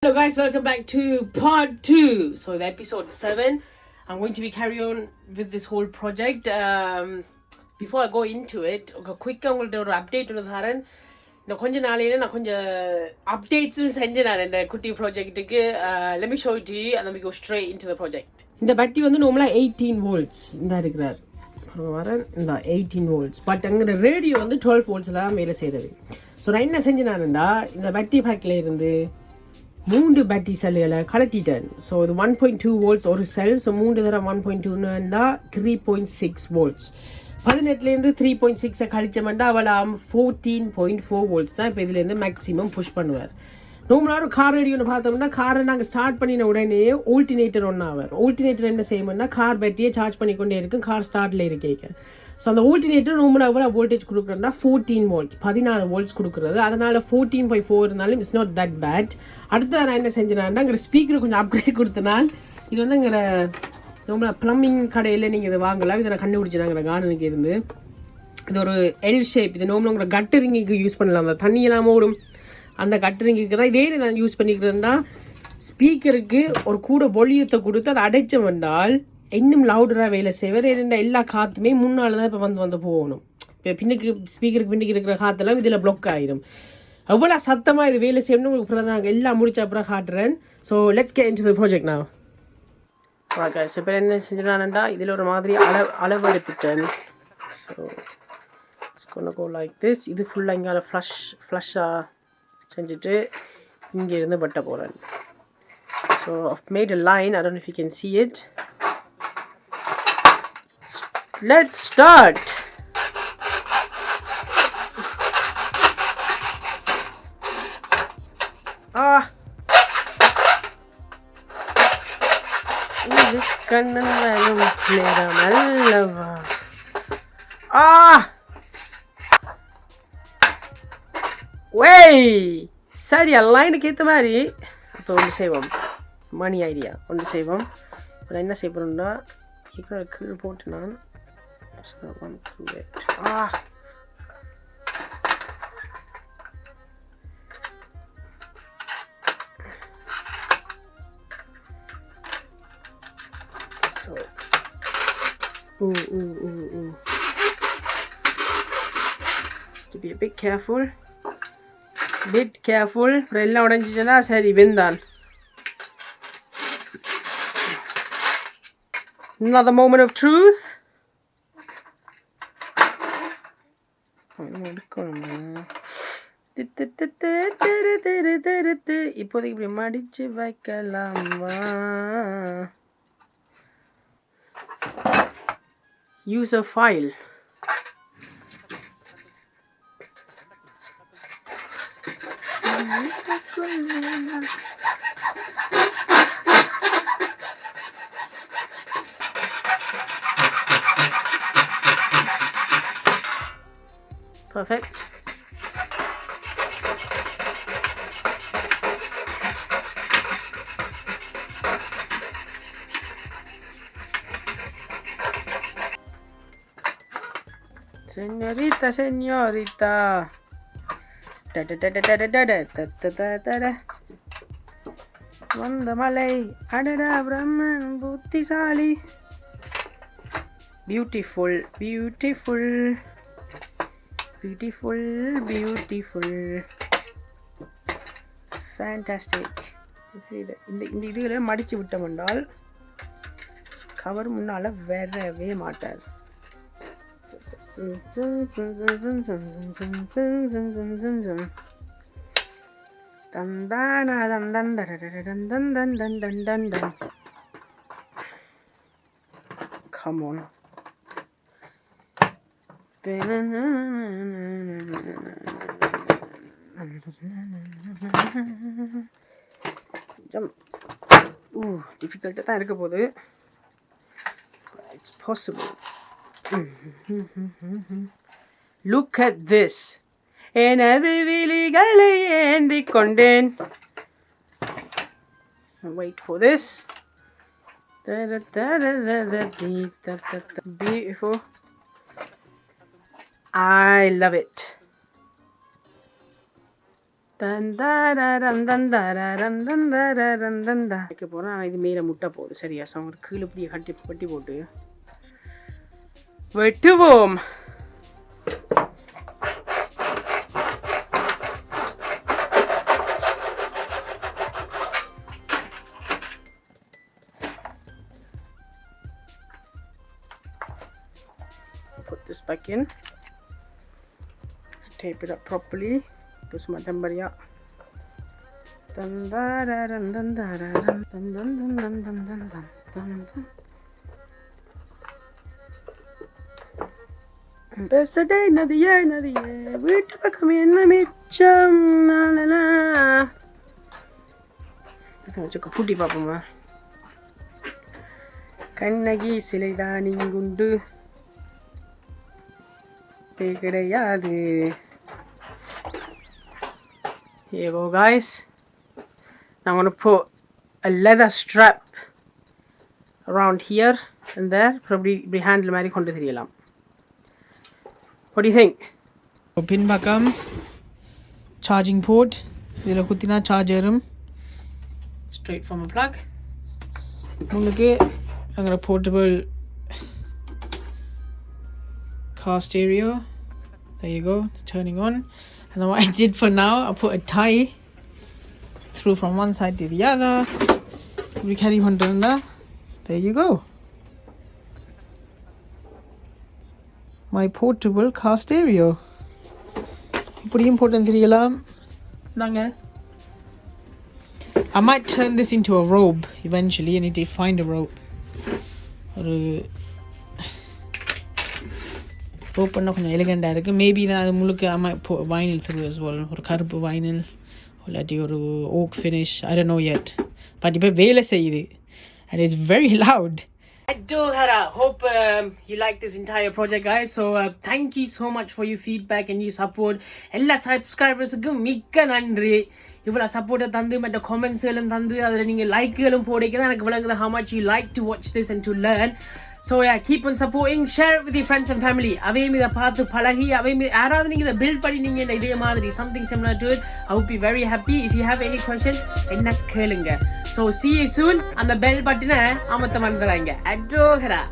So guys, welcome back to part 2. So the episode 7. I'm going to be carry on with this whole project. Before I go into it, quick உங்கள்ட்ட ஒரு update ஒன்று தரேன். இந்த கொஞ்ச நாளையில நான் கொஞ்சம் அப்டேட்ஸும் செஞ்சேன் நான் இந்த குட்டி ப்ராஜெக்ட்டுக்கு. Let me show it to you and then we go straight into the project. இந்த பேட்டரி வந்து நார்மலாக 18 volts இந்த இருக்கிறார் வரேன் இந்த 18 volts பட் அங்கே ரேடியோ வந்து 12 voltsல தான் வேலை செய்கிறது. ஸோ நான் என்ன செஞ்சேன்னா இந்த பேட்டரி பேக்கில் இருந்து 3 பேட்டரி செல்லுகளை கலட்டிட்டேன். ஸோ இது 1.2 volts ஒரு செல். ஸோ 3 தடவை 1.2ன்னா 3.6 volts. 18லேருந்து 3.6 கழிச்சமெண்டா அவளை 14.4 volts தான் இப்போ இதுலேருந்து மேக்ஸிமம் புஷ் பண்ணுவார். நார்மலாக ஒரு கார் ரேடியோன்னு பார்த்தோம்னா காரை நாங்கள் ஸ்டார்ட் பண்ணின உடனே ஆல்டினேட்டர் ஒன்று ஆவார். ஆல்டினேட்டர் என்ன செய்யணும்னா கார் பேட்டரியை சார்ஜ் பண்ணிக்கொண்டே இருக்கும், கார் ஸ்டார்ட்டில் இருக்கேங்க. ஸோ அந்த ஆல்டினேட்டர் நார்மலாக எவ்வளோ வோல்டேஜ் கொடுக்குறதுனா 14 volts 14 volts கொடுக்குறது. அதனால் 14.4 இருந்தாலும் இட்ஸ் நாட் தட் பேட். அடுத்தது நான் என்ன செஞ்சேன்னா அங்கே ஸ்பீக்கர் கொஞ்சம் அப்கிரேட் கொடுத்தனால் இது வந்து அங்கே நார்மலாக ப்ளம்பிங் கடையில் நீங்கள் இதை வாங்கலாம். இதை நான் கண்டுபிடிச்சினாங்க கார்டனுக்கு இருந்து. இது ஒரு எல் ஷேப். இது நார்மலாக உங்களை கட்டரிங்குக்கு யூஸ் பண்ணலாம். அந்த தண்ணி இல்லாமல் ஓடும் அந்த கட்டரிங்குக்கு தான் இதே நான் யூஸ் பண்ணிக்கிறேன்னா ஸ்பீக்கருக்கு ஒரு கூட பொலியத்தை கொடுத்து அதை அடைச்சம் வந்தால் இன்னும் லவுடராக வேலை செய்வார். ஏன்னா எல்லா காற்றுமே முன்னால் தான் இப்போ வந்து போகணும். இப்போ பின்னுக்கு ஸ்பீக்கருக்கு பின்னுக்கு இருக்கிற காற்றெல்லாம் இதில் ப்ளாக் ஆகிடும். எவ்வளோ சத்தமாக இது வேலை செய்யணும்னு உங்களுக்கு அப்புறம் நாங்கள் எல்லாம் முடிச்ச அப்புறம் காட்டுறேன். So let's get into the project now. Okay, so இப்போ என்ன செஞ்சுட்டானேண்டா இதில் ஒரு மாதிரி அளவு எடுத்துட்டேன். So it's gonna go like this. இது ஃபுல்லாக இங்கே ஃப்ளஷ்ஷாக செஞ்சுட்டு இங்கே இருந்து பட்ட போகிறேன். So I've made a line. I don't know if you can see it. Let's start. இது கண்ணன் மேலும் நேரம் அல்லவா. சரி லைனுக்கு ஏற்ற மாதிரி இப்போ ஒன்று செய்வோம். மணி ஐடியா ஒன்று செய்வோம். நான் என்ன செய்ய போகிறோம்னா கீழே போட்டு நான் to be a bit careful. அப்புறம் எல்லாம் உடஞ்சிச்சுன்னா சரி வெந்தான். Another moment of truth. இப்போதைக்கு இப்படி மடிச்சு வைக்கலாமா? Use a file. Perfect. Señorita. வந்தமலை அடடா பிரம்மன் புத்திசாலி. Beautiful fantastic. இந்த இதுகளை மடித்து விட்டோம்னால் கவர் முன்னால் வரவே மாட்டார். Come on. டிஃபிகல்ட்டாக தான் இருக்க போகுது. It's possible. Look at this. எனது விழிகளை ஏந்திக் கொண்டேன். Wait for this. Beautiful. I love it. வைக்க போகிறேன். ஆனால் இது மேலே முட்டை போகுது. சரியா? ஸோ அவங்க கீழே இப்படியே கட்டி போட்டு வெட்டுவோம். Put this back in. Tape it up properly. Put some tembaria. Yesterday nadiye veetu pakkam enna micham nalala idu Kutti paapuma kannagi silaida ningundu pegadiyadu. Here you go, guys. I'm going to put a leather strap around here and there. Probably be handle mari kondu theriyalam. What do you think? Pin bakam charging port. Idila kuthina charger straight from a plug. Ungalku angara portable car stereo. There you go. It's turning on. And then what I did for now, I put a tie through from one side to the other. We carry on down there. There you go. My portable car stereo. Pretty important theriyalam. Nanga. I might turn this into a robe eventually. I need to find a robe. Open up elegant direct. Maybe I might put a vinyl through as well. Or karbu vinyl. Or oak finish. I don't know yet. But and it's very loud. Hope you like this entire project, guys. So thank you so much for your feedback and your support. Ella subscribers mikka nandri. Ivula support thandu metta comments elum thandu adula neenga like elum podikena enakku vilanguda how much you like to watch this and to learn. So yeah, keep on supporting, share it with your friends and family. Aveyum idha paathu palagi aveyum yaradhu neenga idha build panni neenga idhe maadhiri something similar to it. I would be very happy. If you have any questions enna kelunga. So see you soon. And the bell button amatha marandradinga. Adogara.